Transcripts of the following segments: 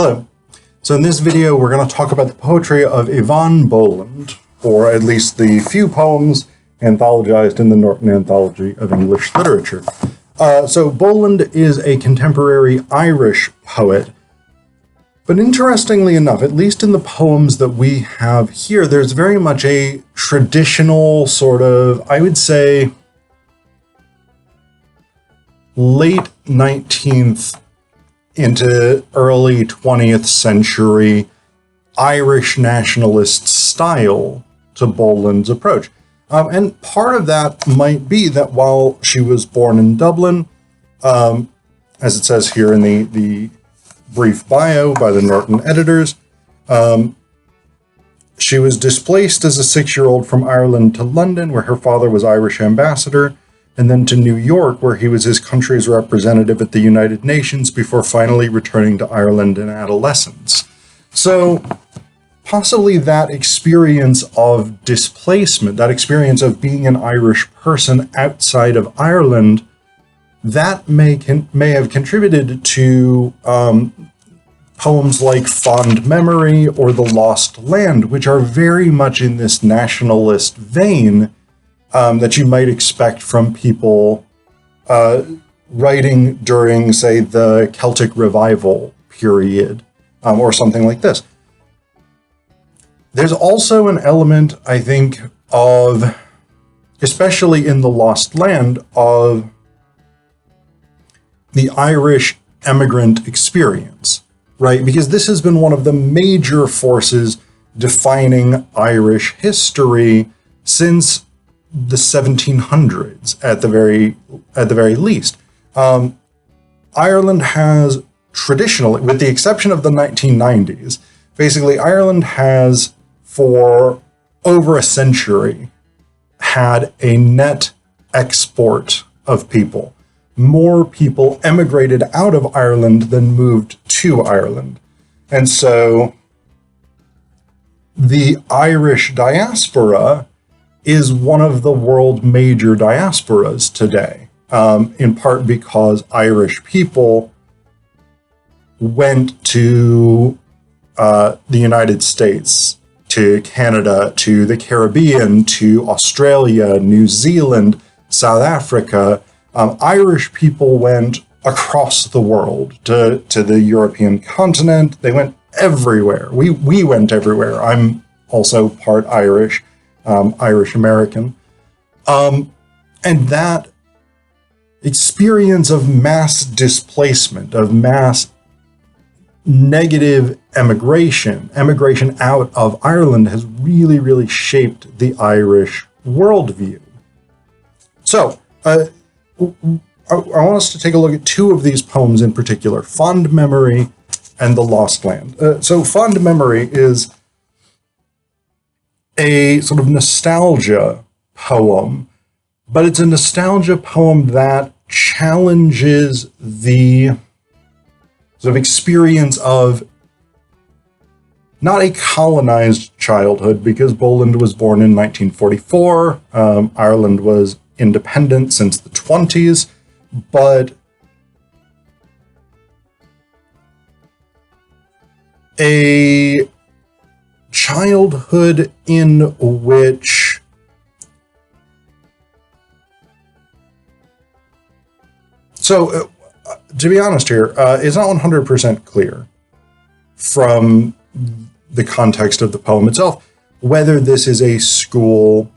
Hello. So in this video, we're going to talk about the poetry of Eavan Boland, or at least the few poems anthologized in the Norton Anthology of English Literature. So Boland is a contemporary Irish poet, but interestingly enough, at least in the poems that we have here, there's very much a traditional sort of, I would say, late 19th into early 20th century Irish nationalist style to Boland's approach. And part of that might be that while she was born in Dublin, as it says here in the brief bio by the Norton editors, she was displaced as a 6-year-old from Ireland to London, where her father was Irish ambassador, and then to New York, where he was his country's representative at the United Nations before finally returning to Ireland in adolescence. So possibly that experience of displacement, that experience of being an Irish person outside of Ireland, that may have contributed to poems like Fond Memory or The Lost Land, which are very much in this nationalist vein that you might expect from people writing during, say, the Celtic Revival period, or something like this. There's also an element, I think, of, especially in The Lost Land, of the Irish emigrant experience, right? Because this has been one of the major forces defining Irish history since the 1700s, at the very least. Ireland has traditionally, with the exception of the 1990s, basically Ireland has for over a century had a net export of people. More people emigrated out of Ireland than moved to Ireland. And so the Irish diaspora is one of the world major diasporas today, in part because Irish people went to the United States, to Canada, to the Caribbean, to Australia, New Zealand, South Africa. Irish people went across the world to the European continent. They went everywhere. We went everywhere. I'm also part Irish. Irish American. And that experience of mass displacement, of mass negative emigration out of Ireland has really, really shaped the Irish worldview. So, I want us to take a look at two of these poems in particular, Fond Memory and The Lost Land. So Fond Memory is a sort of nostalgia poem, but it's a nostalgia poem that challenges the sort of experience of not a colonized childhood, because Boland was born in 1944. Ireland was independent since the 20s, but a childhood in which to be honest here, it's not 100% clear from the context of the poem itself whether this is a school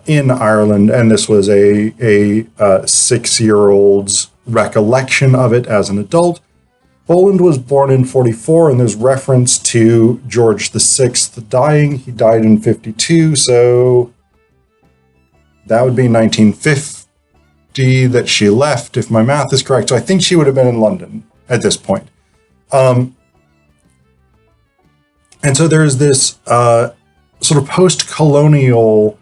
in Ireland and this was a 6-year-old's recollection of it as an adult. Boland was born in 44, and there's reference to George VI dying. He died in 52, so that would be 1950 that she left, if my math is correct. So I think she would have been in London at this point. And so there's this sort of post-colonial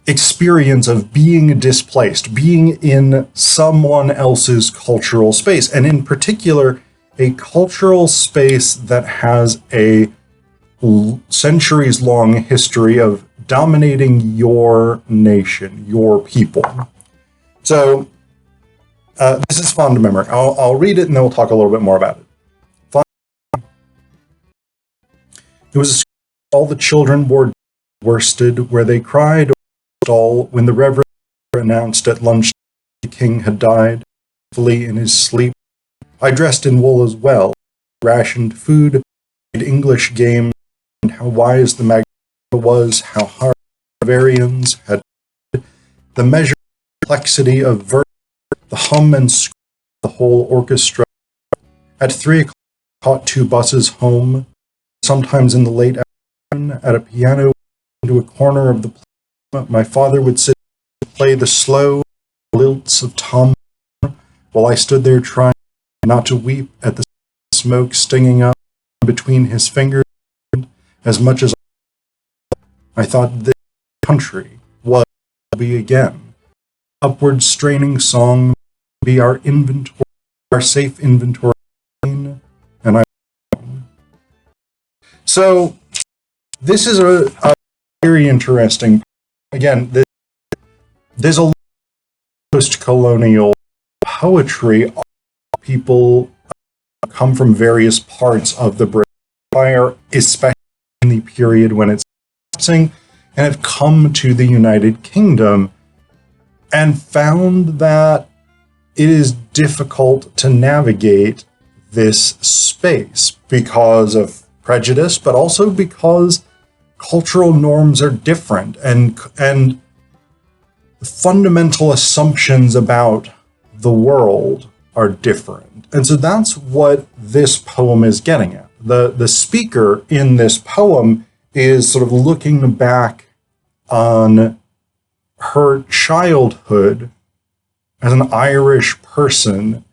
experience of being displaced, being in someone else's cultural space, and in particular, a cultural space that has a centuries-long history of dominating your nation, your people. So this is Fond Memory. I'll read it and then we'll talk a little bit more about it. It was a school all the children wore worsted, where they cried all when the Reverend announced at lunch the king had died, fully in his sleep. I dressed in wool as well, rationed food, played English games, and how wise the Magna was, how hard the Bavarians had the measured complexity of verse, the hum and scream of the whole orchestra. At 3 o'clock, I caught 2 buses home, sometimes in the late afternoon, at a piano into a corner of the place. My father would sit and play the slow lilts of Tom while I stood there trying not to weep at the smoke stinging up between his fingers. As much as I thought this country was to be again. Upward straining song be our inventory, our safe inventory, and I. So this is a very interesting. Again, there's a post-colonial poetry. People come from various parts of the British Empire, especially in the period when it's passing, and have come to the United Kingdom and found that it is difficult to navigate this space because of prejudice, but also because cultural norms are different and fundamental assumptions about the world are different. And so that's what this poem is getting at. The speaker in this poem is sort of looking back on her childhood as an Irish person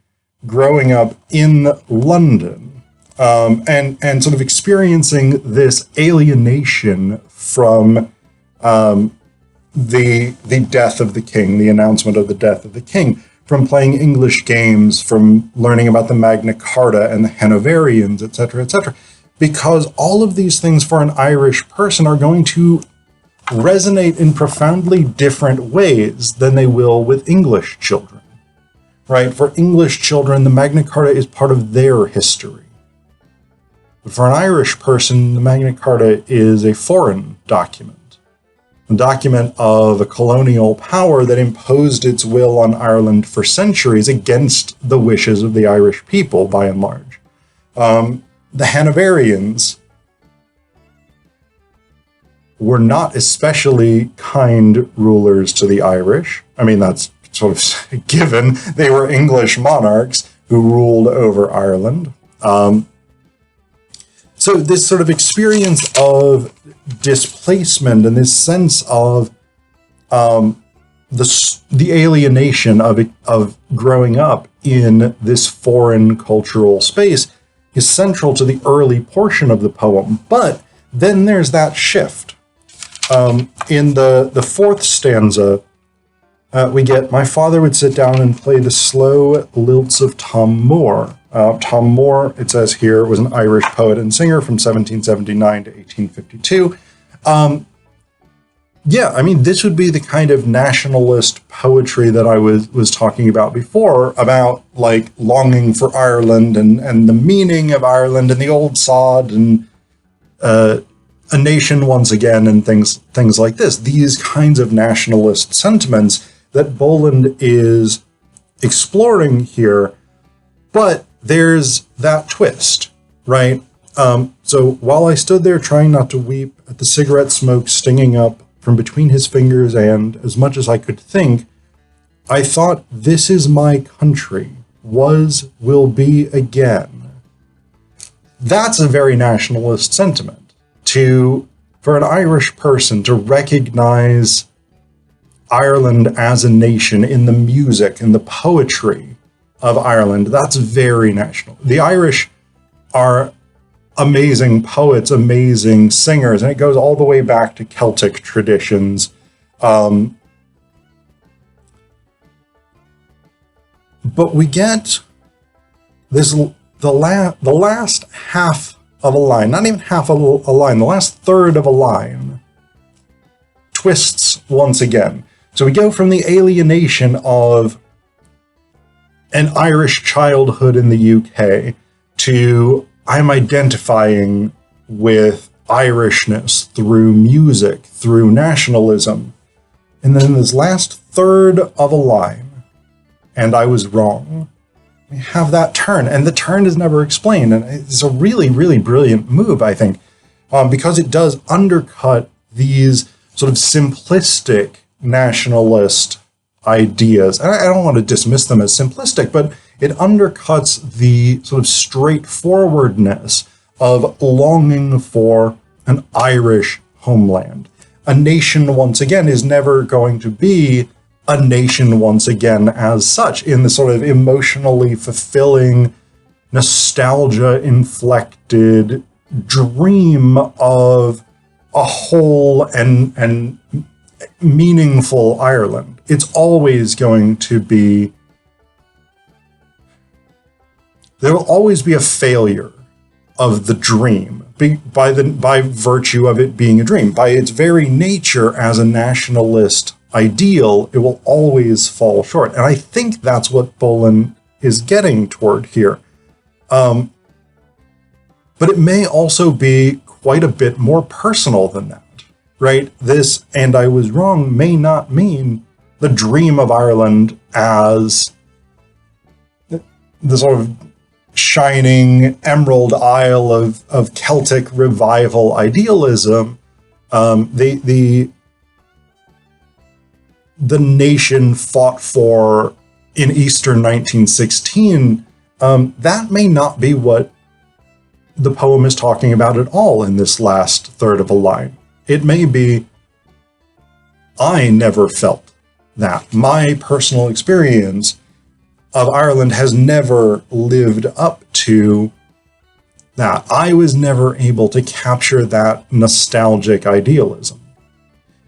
growing up in London, and sort of experiencing this alienation from the death of the king, the announcement of the death of the king, from playing English games, from learning about the Magna Carta and the Hanoverians, etc., etc. Because all of these things for an Irish person are going to resonate in profoundly different ways than they will with English children, right? For English children, the Magna Carta is part of their history. But for an Irish person, the Magna Carta is a foreign document, a document of a colonial power that imposed its will on Ireland for centuries against the wishes of the Irish people, by and large. The Hanoverians were not especially kind rulers to the Irish. I mean, that's sort of given. They were English monarchs who ruled over Ireland. So this sort of experience of displacement and this sense of the alienation of growing up in this foreign cultural space is central to the early portion of the poem. But then there's that shift. In the fourth stanza, we get, my father would sit down and play the slow lilts of Tom Moore. Tom Moore, it says here, was an Irish poet and singer from 1779 to 1852. Yeah, I mean, this would be the kind of nationalist poetry that I was talking about before, about like longing for Ireland and the meaning of Ireland and the old sod and a nation once again and things like this. These kinds of nationalist sentiments that Boland is exploring here, but there's that twist, right? So while I stood there trying not to weep at the cigarette smoke stinging up from between his fingers, and as much as I could think, I thought, this is my country, will be again. That's a very nationalist sentiment. For an Irish person to recognize Ireland as a nation in the music and the poetry of Ireland, that's very national. The Irish are amazing poets, amazing singers, and it goes all the way back to Celtic traditions. But we get this the last half of a line, not even half of a line, the last third of a line twists once again. So we go from the alienation of an Irish childhood in the UK to I'm identifying with Irishness, through music, through nationalism. And then this last third of a line, and I was wrong. We have that turn, and the turn is never explained. And it's a really, really brilliant move, I think, because it does undercut these sort of simplistic nationalist ideas. And I don't want to dismiss them as simplistic, but it undercuts the sort of straightforwardness of longing for an Irish homeland. A nation, once again, is never going to be a nation once again as such, in the sort of emotionally fulfilling, nostalgia-inflected dream of a whole and meaningful Ireland. It's always going to be, there will always be a failure of the dream by virtue of it being a dream. By its very nature as a nationalist ideal, it will always fall short. And I think that's what Boland is getting toward here. But it may also be quite a bit more personal than that, right? This "and I was wrong" may not mean the dream of Ireland as the sort of shining emerald isle of Celtic revival idealism. The nation fought for in Easter 1916, that may not be what the poem is talking about at all in this last third of a line. It may be, I never felt that. My personal experience of Ireland has never lived up to that. I was never able to capture that nostalgic idealism.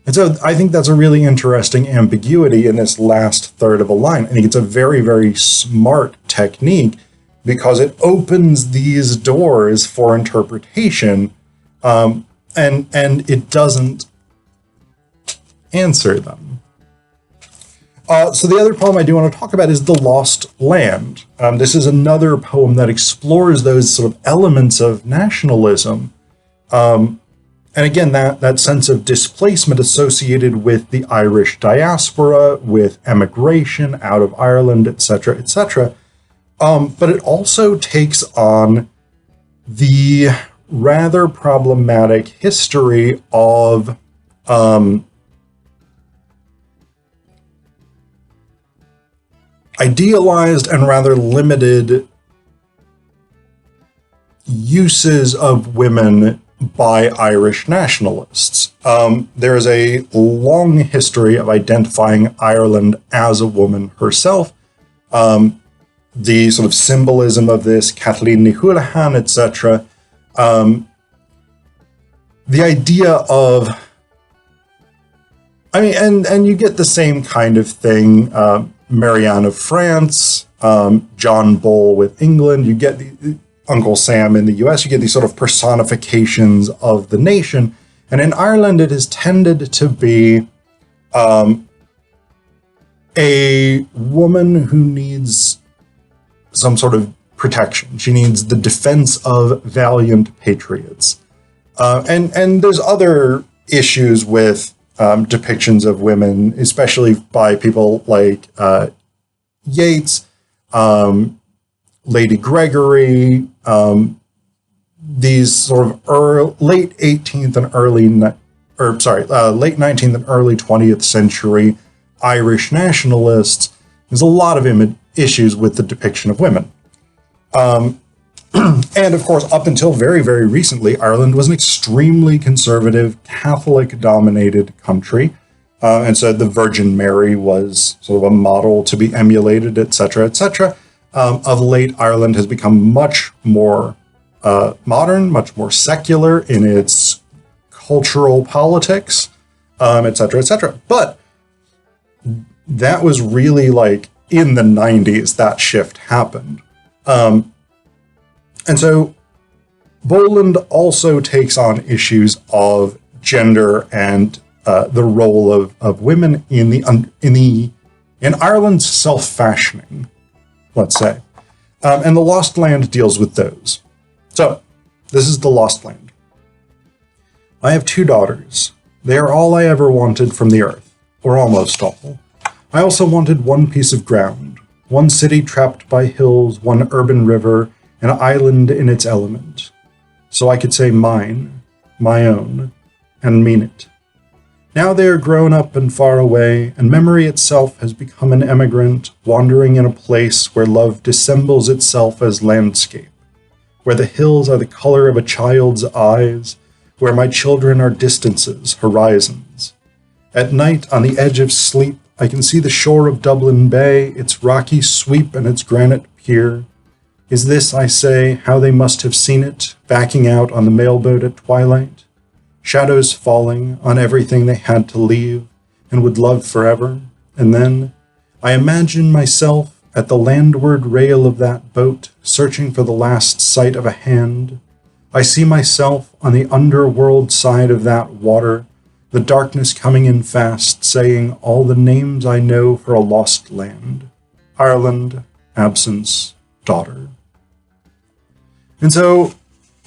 And so I think that's a really interesting ambiguity in this last third of a line. I think it's a very, very smart technique because it opens these doors for interpretation, and it doesn't answer them. So the other poem I do want to talk about is The Lost Land. This is another poem that explores those sort of elements of nationalism. And again, that sense of displacement associated with the Irish diaspora, with emigration out of Ireland, etc., etc. But it also takes on the rather problematic history of idealized and rather limited uses of women by Irish nationalists. There is a long history of identifying Ireland as a woman herself. The sort of symbolism of this, Kathleen Ní Houlihan, etc. The idea of, I mean, and you get the same kind of thing. Marianne of France, John Bull with England. You get the Uncle Sam in the US. You get these sort of personifications of the nation. And in Ireland, it has tended to be a woman who needs some sort of protection. She needs the defense of valiant patriots. And there's other issues with depictions of women, especially by people like Yeats, Lady Gregory, these sort of late 18th and late 19th and early 20th century Irish nationalists. There's a lot of issues with the depiction of women. And of course, up until very, very recently, Ireland was an extremely conservative, Catholic-dominated country. And so the Virgin Mary was sort of a model to be emulated, etc., etc. Of late, Ireland has become much more modern, much more secular in its cultural politics, etc., etc. But that was really like in the 90s that shift happened. And so Boland also takes on issues of gender and the role of women in Ireland's self-fashioning, let's say. And The Lost Land deals with those. So this is The Lost Land. I have 2 daughters. They are all I ever wanted from the earth, or almost all. I also wanted one piece of ground, one city trapped by hills, one urban river, an island in its element. So I could say mine, my own, and mean it. Now they are grown up and far away, and memory itself has become an emigrant, wandering in a place where love dissembles itself as landscape, where the hills are the color of a child's eyes, where my children are distances, horizons. At night, on the edge of sleep, I can see the shore of Dublin Bay, its rocky sweep and its granite pier. Is this, I say, how they must have seen it, backing out on the mailboat at twilight? Shadows falling on everything they had to leave and would love forever. And then I imagine myself at the landward rail of that boat, searching for the last sight of a hand. I see myself on the underworld side of that water, the darkness coming in fast, saying all the names I know for a lost land. Ireland, absence, daughter. And so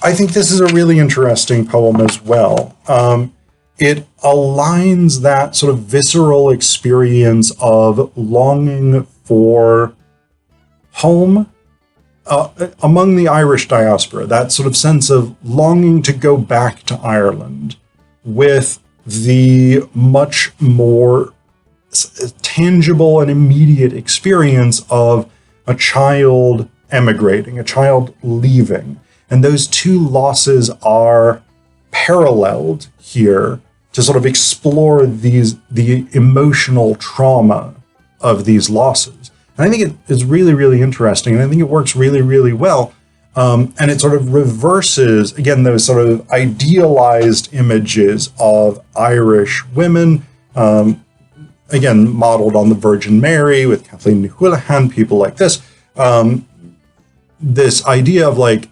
I think this is a really interesting poem as well. It aligns that sort of visceral experience of longing for home among the Irish diaspora, that sort of sense of longing to go back to Ireland with the much more tangible and immediate experience of a child emigrating, a child leaving. And those 2 losses are paralleled here to sort of explore the emotional trauma of these losses. And I think it is really, really interesting. And I think it works really, really well. And it sort of reverses, again, those sort of idealized images of Irish women, again, modeled on the Virgin Mary with Kathleen Ni Houlihan, people like this. This idea of like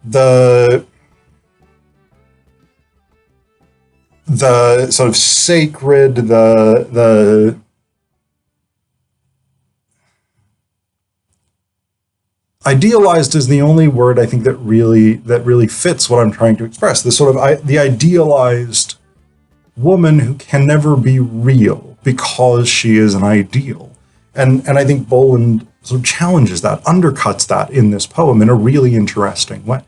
the sort of sacred, the idealized is the only word I think that really fits what I'm trying to express. The sort of the idealized woman who can never be real because she is an ideal. And I think Boland sort of challenges that, undercuts that in this poem in a really interesting way.